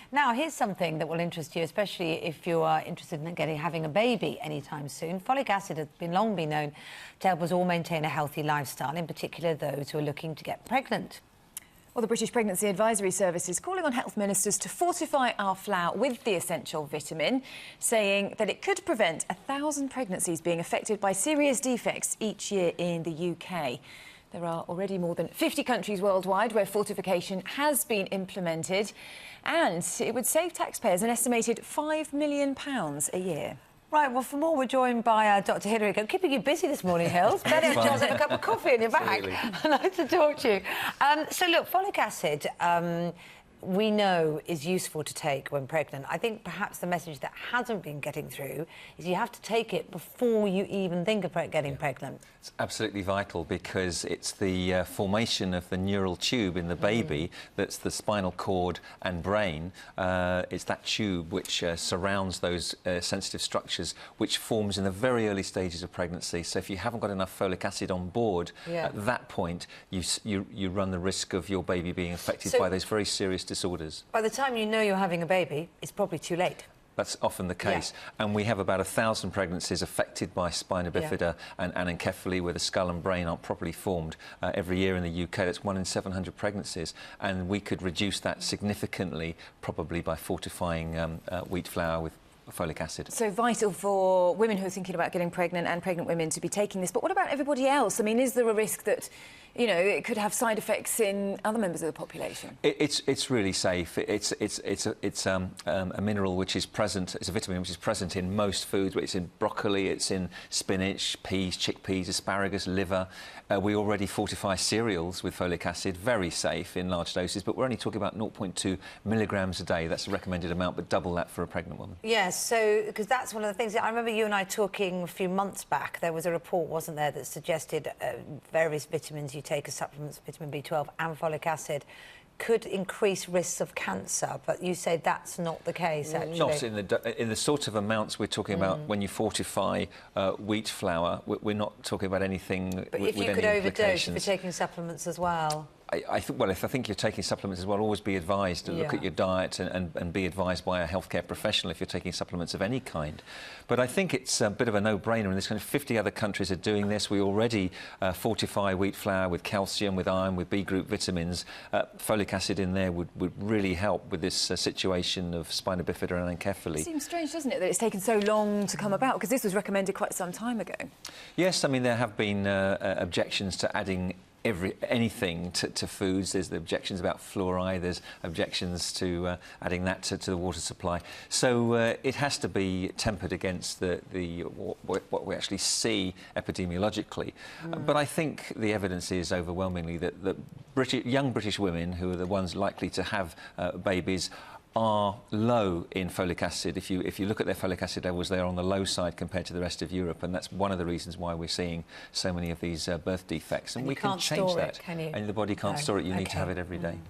Now, here's something that will interest you, especially if you are interested in having a baby anytime soon. Folic acid has long been known to help us all maintain a healthy lifestyle, in particular those who are looking to get pregnant. Well, the British Pregnancy Advisory Service is calling on health ministers to fortify our flour with the essential vitamin, saying that it could prevent 1,000 pregnancies being affected by serious defects each year in the UK. There are already more than 50 countries worldwide where fortification has been implemented, and it would save taxpayers an estimated £5 million a year. Right, well, for more, we're joined by Dr. Hilary Jones. Keeping you busy this morning, Hills. Better just have a cup of coffee in your bag. Nice to talk to you. So, look, folic acid, we know is useful to take when pregnant. I think perhaps the message that hasn't been getting through is you have to take it before you even think of getting pregnant. It's absolutely vital because it's the formation of the neural tube in the baby that's the spinal cord and brain. It's that tube which surrounds those sensitive structures, which forms in the very early stages of pregnancy. So if you haven't got enough folic acid on board at that point, you run the risk of your baby being affected by those very serious disorders. By the time you know you're having a baby, it's probably too late. That's often the case. And we have about 1,000 pregnancies affected by spina bifida and anencephaly, where the skull and brain aren't properly formed every year in the UK. That's 1 in 700 pregnancies. And we could reduce that significantly, probably by fortifying wheat flour with folic acid. So vital for women who are thinking about getting pregnant and pregnant women to be taking this. But what about everybody else? I mean, is there a risk that, you know, it could have side effects in other members of the population? It's really safe. It's a mineral which is present. It's a vitamin which is present in most foods. It's in broccoli. It's in spinach, peas, chickpeas, asparagus, liver. We already fortify cereals with folic acid. Very safe in large doses, but we're only talking about 0.2 milligrams a day. That's the recommended amount, but double that for a pregnant woman. Yes, so because that's one of the things. I remember you and I talking a few months back. There was a report, wasn't there, that suggested various vitamins you take as supplements, vitamin B12 and folic acid, could increase risks of cancer, but you say that's not the case, actually. Not in the sort of amounts we're talking about when you fortify wheat flour. We're not talking about anything but with any implications. But if you could overdose if you're taking supplements as well? Well, if I think you're taking supplements as well, always be advised to look at your diet and be advised by a healthcare professional if you're taking supplements of any kind. But I think it's a bit of a no-brainer, and there's kind of 50 other countries are doing this. We already fortify wheat flour with calcium, with iron, with B-group vitamins. Folic acid in there would really help with this situation of spina bifida and anencephaly. It seems strange, doesn't it, that it's taken so long to come about, because this was recommended quite some time ago. Yes, I mean, there have been objections to adding anything to foods. There's the objections about fluoride, there's objections to adding that to the water supply. So it has to be tempered against what we actually see epidemiologically. But I think the evidence is overwhelmingly that young British women, who are the ones likely to have babies, are low in folic acid. If you look at their folic acid levels, they're on the low side compared to the rest of Europe, and that's one of the reasons why we're seeing so many of these birth defects. And we can change that. Can you? And the body can't store it. You need to have it every day.